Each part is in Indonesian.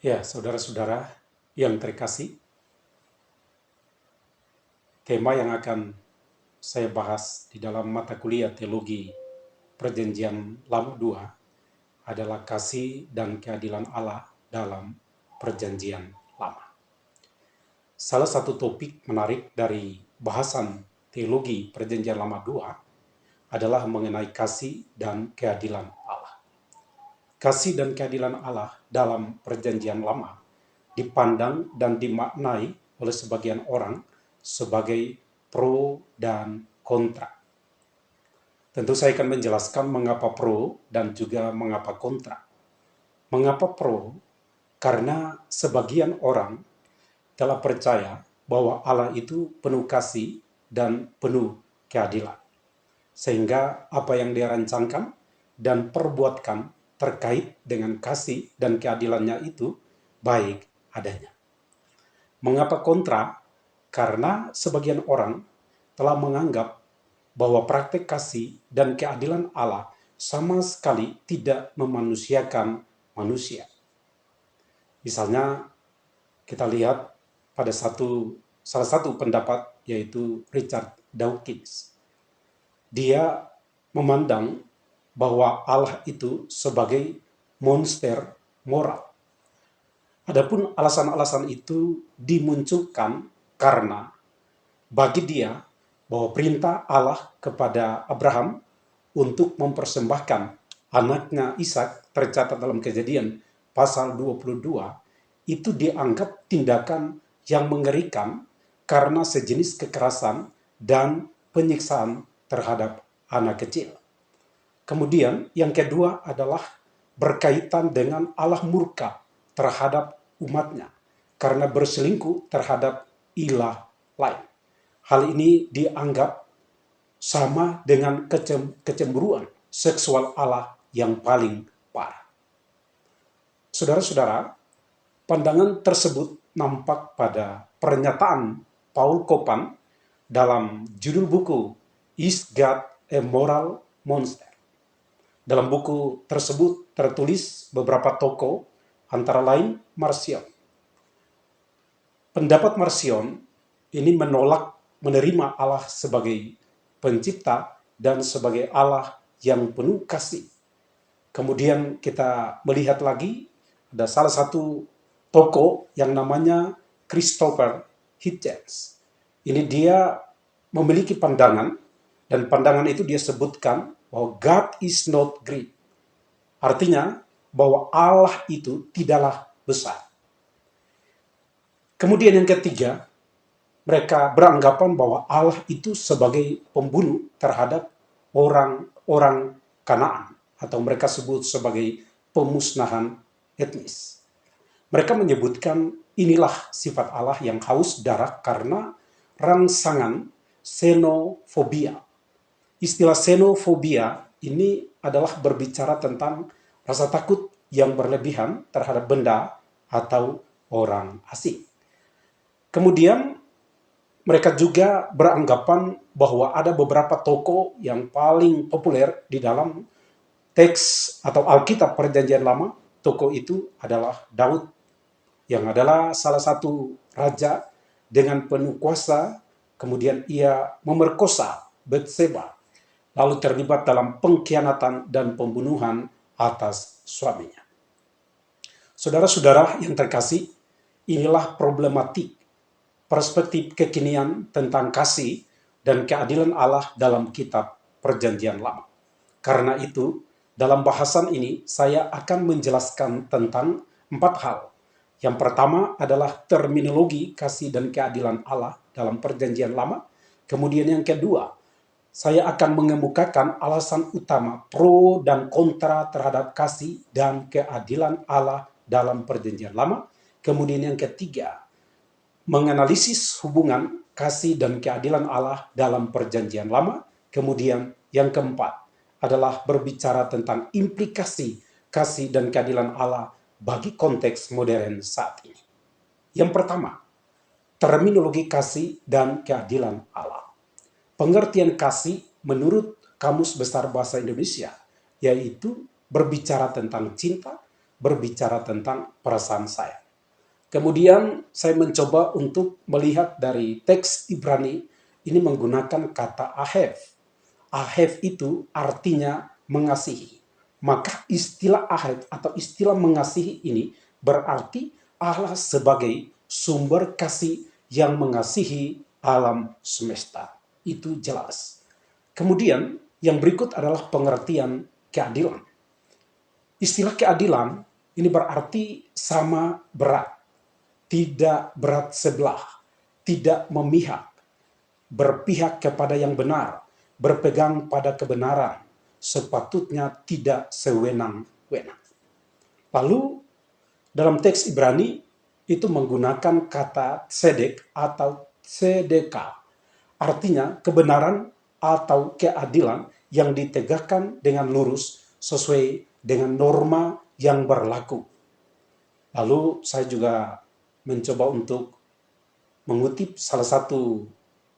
Ya, saudara-saudara yang terkasih, tema yang akan saya bahas di dalam mata kuliah Teologi Perjanjian Lama 2 adalah kasih dan keadilan Allah dalam Perjanjian Lama. Salah satu topik menarik dari bahasan Teologi Perjanjian Lama 2 adalah mengenai kasih dan keadilan Allah. Kasih dan keadilan Allah dalam Perjanjian Lama dipandang dan dimaknai oleh sebagian orang sebagai pro dan kontra. Tentu saya akan menjelaskan mengapa pro dan juga mengapa kontra. Mengapa pro? Karena sebagian orang telah percaya bahwa Allah itu penuh kasih dan penuh keadilan. Sehingga apa yang dia rancangkan dan perbuatkan terkait dengan kasih dan keadilannya itu baik adanya. Mengapa kontra? Karena sebagian orang telah menganggap bahwa praktek kasih dan keadilan Allah sama sekali tidak memanusiakan manusia. Misalnya kita lihat pada salah satu pendapat yaitu Richard Dawkins. Dia memandang bahwa Allah itu sebagai monster moral. Adapun alasan-alasan itu dimunculkan karena bagi dia bahwa perintah Allah kepada Abraham untuk mempersembahkan anaknya Ishak tercatat dalam Kejadian pasal 22 itu dianggap tindakan yang mengerikan karena sejenis kekerasan dan penyiksaan terhadap anak kecil. Kemudian yang kedua adalah berkaitan dengan Allah murka terhadap umatnya karena berselingkuh terhadap ilah lain. Hal ini dianggap sama dengan kecemburuan seksual Allah yang paling parah. Saudara-saudara, pandangan tersebut nampak pada pernyataan Paul Copan dalam judul buku Is God a Moral Monster? Dalam buku tersebut tertulis beberapa tokoh, antara lain Marcion. Pendapat Marcion ini menolak menerima Allah sebagai pencipta dan sebagai Allah yang penuh kasih. Kemudian kita melihat lagi ada salah satu tokoh yang namanya Christopher Hitchens. Ini dia memiliki pandangan dan pandangan itu dia sebutkan bahwa God is not great. Artinya bahwa Allah itu tidaklah besar. Kemudian yang ketiga, mereka beranggapan bahwa Allah itu sebagai pembunuh terhadap orang-orang Kanaan atau mereka sebut sebagai pemusnahan etnis. Mereka menyebutkan inilah sifat Allah yang haus darah karena rangsangan xenofobia. Istilah xenofobia ini adalah berbicara tentang rasa takut yang berlebihan terhadap benda atau orang asing. Kemudian mereka juga beranggapan bahwa ada beberapa tokoh yang paling populer di dalam teks atau Alkitab Perjanjian Lama. Tokoh itu adalah Daud, yang adalah salah satu raja dengan penuh kuasa. Kemudian ia memerkosa Batseba, lalu terlibat dalam pengkhianatan dan pembunuhan atas suaminya. Saudara-saudara yang terkasih, inilah problematik perspektif kekinian tentang kasih dan keadilan Allah dalam kitab Perjanjian Lama. Karena itu, dalam bahasan ini saya akan menjelaskan tentang 4 hal. Yang pertama adalah terminologi kasih dan keadilan Allah dalam Perjanjian Lama. Kemudian yang kedua, saya akan mengemukakan alasan utama pro dan kontra terhadap kasih dan keadilan Allah dalam Perjanjian Lama. Kemudian yang ketiga, menganalisis hubungan kasih dan keadilan Allah dalam Perjanjian Lama. Kemudian yang keempat adalah berbicara tentang implikasi kasih dan keadilan Allah bagi konteks modern saat ini. Yang pertama, terminologi kasih dan keadilan Allah. Pengertian kasih menurut Kamus Besar Bahasa Indonesia yaitu berbicara tentang cinta, berbicara tentang perasaan saya. Kemudian saya mencoba untuk melihat dari teks Ibrani ini menggunakan kata ahev. Ahev itu artinya mengasihi. Maka istilah ahev atau istilah mengasihi ini berarti Allah sebagai sumber kasih yang mengasihi alam semesta. Itu jelas. Kemudian yang berikut adalah pengertian keadilan. Istilah keadilan ini berarti sama berat, tidak berat sebelah, tidak memihak, berpihak kepada yang benar, berpegang pada kebenaran, sepatutnya tidak sewenang-wenang. Lalu dalam teks Ibrani itu menggunakan kata tzedek atau tzedekah. Artinya kebenaran atau keadilan yang ditegakkan dengan lurus sesuai dengan norma yang berlaku. Lalu saya juga mencoba untuk mengutip salah satu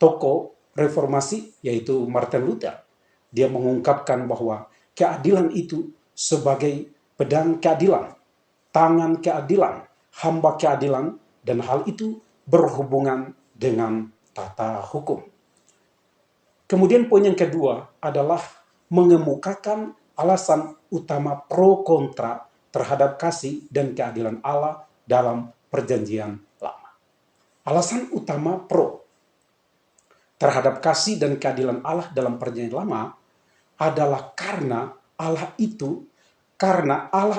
tokoh reformasi yaitu Martin Luther. Dia mengungkapkan bahwa keadilan itu sebagai pedang keadilan, tangan keadilan, hamba keadilan, dan hal itu berhubungan dengan tata hukum. Kemudian poin yang kedua adalah mengemukakan alasan utama pro kontra terhadap kasih dan keadilan Allah dalam perjanjian lama. Alasan utama pro terhadap kasih dan keadilan Allah dalam perjanjian lama adalah karena Allah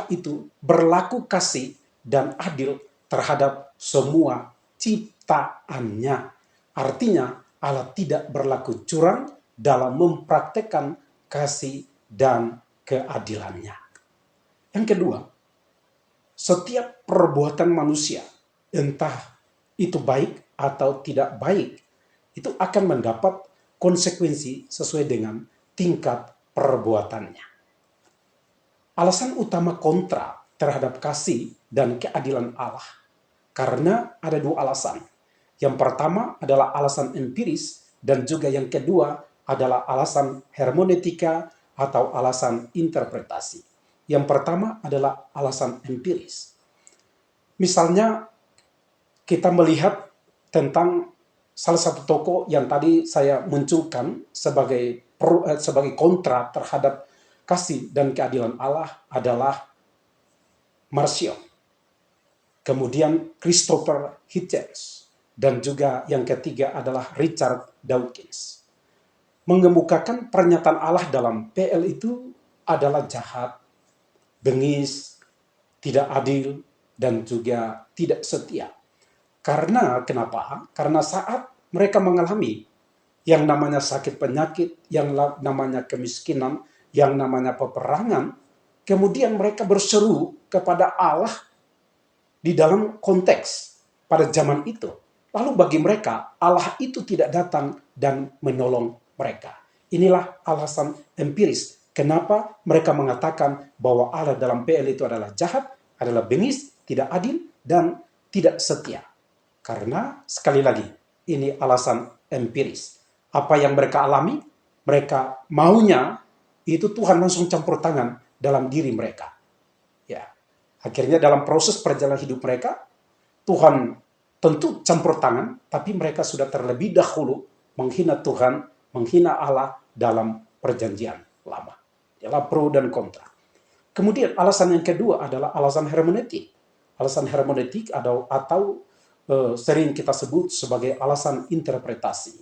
itu berlaku kasih dan adil terhadap semua ciptaannya. Artinya Allah tidak berlaku curang dalam mempraktekkan kasih dan keadilannya. Yang kedua, setiap perbuatan manusia, entah itu baik atau tidak baik, itu akan mendapat konsekuensi sesuai dengan tingkat perbuatannya. Alasan utama kontra terhadap kasih dan keadilan Allah, karena ada dua alasan. Yang pertama adalah alasan empiris, dan juga yang kedua adalah alasan hermeneutika atau alasan interpretasi. Yang pertama adalah alasan empiris. Misalnya kita melihat tentang salah satu tokoh yang tadi saya munculkan sebagai kontra terhadap kasih dan keadilan Allah adalah Marcion. Kemudian Christopher Hitchens. Dan juga yang ketiga adalah Richard Dawkins. Mengemukakan pernyataan Allah dalam PL itu adalah jahat, bengis, tidak adil, dan juga tidak setia. Karena kenapa? Karena saat mereka mengalami yang namanya sakit penyakit, yang namanya kemiskinan, yang namanya peperangan, kemudian mereka berseru kepada Allah di dalam konteks pada zaman itu. Lalu bagi mereka, Allah itu tidak datang dan menolong mereka. Inilah alasan empiris. Kenapa mereka mengatakan bahwa Allah dalam PL itu adalah jahat, adalah bengis, tidak adil, dan tidak setia. Karena sekali lagi, ini alasan empiris. Apa yang mereka alami, mereka maunya itu Tuhan langsung campur tangan dalam diri mereka. Ya, akhirnya dalam proses perjalanan hidup mereka, Tuhan tentu campur tangan, tapi mereka sudah terlebih dahulu menghina Tuhan, menghina Allah dalam perjanjian lama. Ialah pro dan kontra. Kemudian alasan yang kedua adalah alasan hermeneutik. Alasan hermeneutik atau sering kita sebut sebagai alasan interpretasi.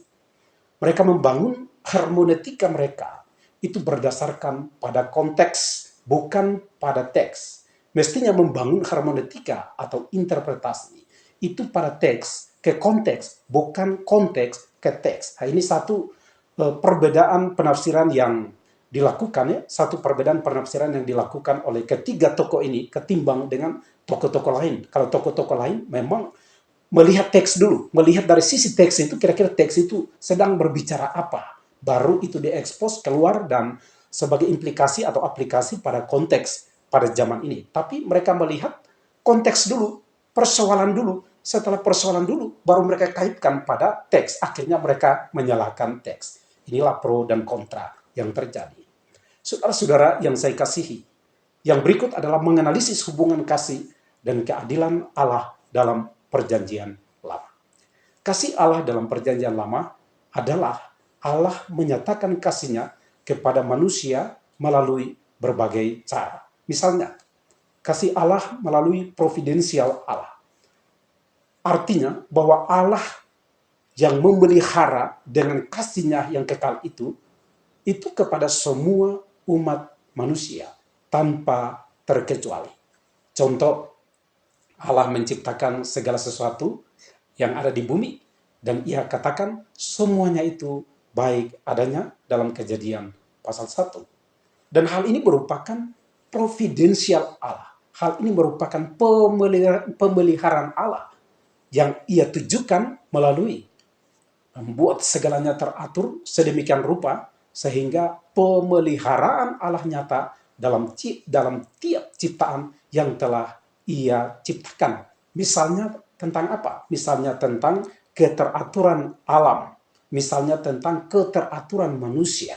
Mereka membangun hermeneutika mereka itu berdasarkan pada konteks, bukan pada teks. Mestinya membangun hermeneutika atau interpretasi itu pada teks ke konteks, bukan konteks ke teks. Nah, ini satu perbedaan penafsiran yang dilakukan ya, satu perbedaan penafsiran yang dilakukan oleh ketiga tokoh ini ketimbang dengan tokoh-tokoh lain. Kalau tokoh-tokoh lain memang melihat teks dulu, melihat dari sisi teks itu kira-kira teks itu sedang berbicara apa, baru itu diekspos keluar dan sebagai implikasi atau aplikasi pada konteks pada zaman ini. Tapi mereka melihat konteks dulu, persoalan dulu, setelah persoalan dulu baru mereka kaitkan pada teks, akhirnya mereka menyalahkan teks. Inilah pro dan kontra yang terjadi. Saudara-saudara yang saya kasihi, Yang berikut adalah menganalisis hubungan kasih dan keadilan Allah dalam perjanjian lama. Kasih Allah dalam perjanjian lama adalah Allah menyatakan kasih-Nya kepada manusia melalui berbagai cara. Misalnya, kasih Allah melalui providensial Allah. Artinya bahwa Allah yang memelihara dengan kasih-Nya yang kekal itu kepada semua umat manusia tanpa terkecuali. Contoh, Allah menciptakan segala sesuatu yang ada di bumi dan Ia katakan semuanya itu baik adanya dalam Kejadian pasal 1. Dan hal ini merupakan providensial Allah. Hal ini merupakan pemeliharaan Allah yang Ia tujukan melalui membuat segalanya teratur sedemikian rupa sehingga pemeliharaan Allah nyata dalam tiap ciptaan yang telah Ia ciptakan. Misalnya tentang apa? Misalnya tentang keteraturan alam. Misalnya tentang keteraturan manusia.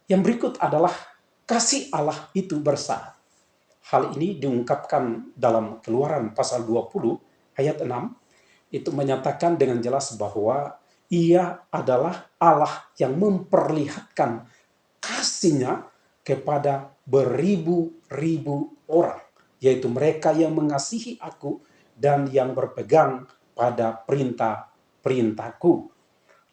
Yang berikut adalah kasih Allah itu bersyarat. Hal ini diungkapkan dalam Keluaran pasal 20 ayat 6. Itu menyatakan dengan jelas bahwa Ia adalah Allah yang memperlihatkan kasih-Nya kepada beribu-ribu orang, yaitu mereka yang mengasihi Aku dan yang berpegang pada perintah-perintahku.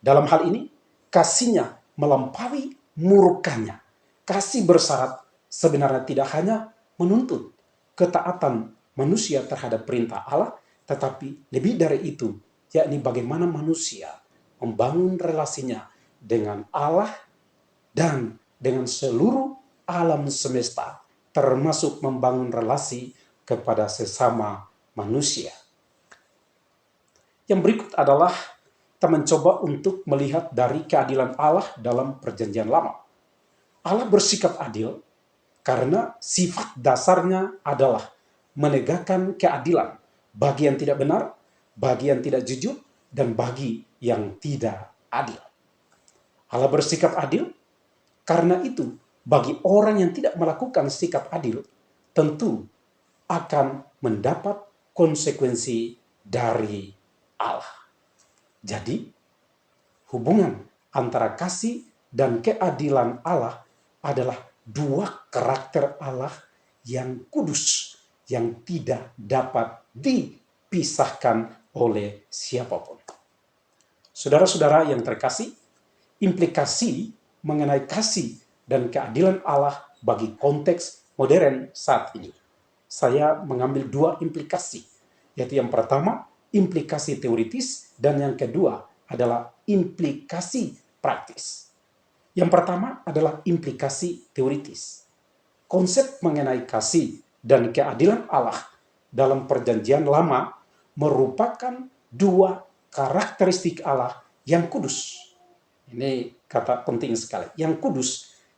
Dalam hal ini, kasih-Nya melampaui murkanya. Kasih bersyarat sebenarnya tidak hanya menuntut ketaatan manusia terhadap perintah Allah, tetapi lebih dari itu, yakni bagaimana manusia membangun relasinya dengan Allah dan dengan seluruh alam semesta, termasuk membangun relasi kepada sesama manusia. Yang berikut adalah kita mencoba untuk melihat dari keadilan Allah dalam perjanjian lama. Allah bersikap adil karena sifat dasarnya adalah menegakkan keadilan bagi yang tidak benar, bagi yang tidak jujur, dan bagi yang tidak adil. Allah bersikap adil, karena itu bagi orang yang tidak melakukan sikap adil, tentu akan mendapat konsekuensi dari Allah. Jadi, hubungan antara kasih dan keadilan Allah adalah dua karakter Allah yang kudus, yang tidak dapat dipisahkan oleh siapapun. Saudara-saudara yang terkasih, implikasi mengenai kasih dan keadilan Allah bagi konteks modern saat ini. Saya mengambil dua implikasi, yaitu yang pertama, implikasi teoritis, dan yang kedua adalah implikasi praktis. Yang pertama adalah implikasi teoritis. Konsep mengenai kasih dan keadilan Allah dalam perjanjian lama merupakan dua karakteristik Allah yang kudus. Ini kata penting sekali. Yang kudus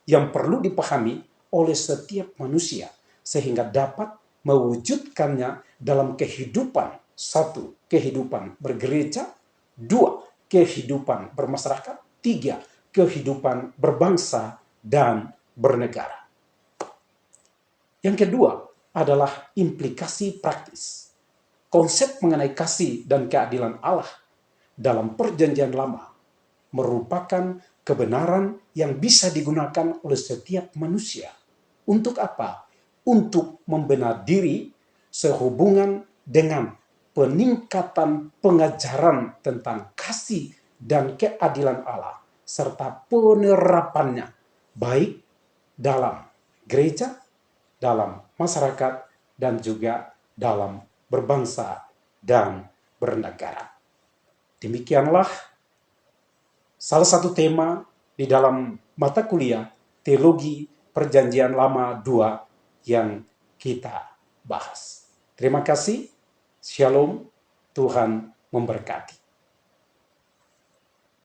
yang perlu dipahami oleh setiap manusia sehingga dapat mewujudkannya dalam kehidupan. Satu, kehidupan bergereja. Dua, kehidupan bermasyarakat. Tiga, kehidupan berbangsa dan bernegara. Yang kedua adalah implikasi praktis. Konsep mengenai kasih dan keadilan Allah dalam perjanjian lama merupakan kebenaran yang bisa digunakan oleh setiap manusia. Untuk apa? Untuk membenar diri sehubungan dengan peningkatan pengajaran tentang kasih dan keadilan Allah, serta penerapannya baik dalam gereja, dalam masyarakat, dan juga dalam berbangsa dan bernegara. Demikianlah salah satu tema di dalam mata kuliah Teologi Perjanjian Lama 2 yang kita bahas. Terima kasih. Shalom. Tuhan memberkati.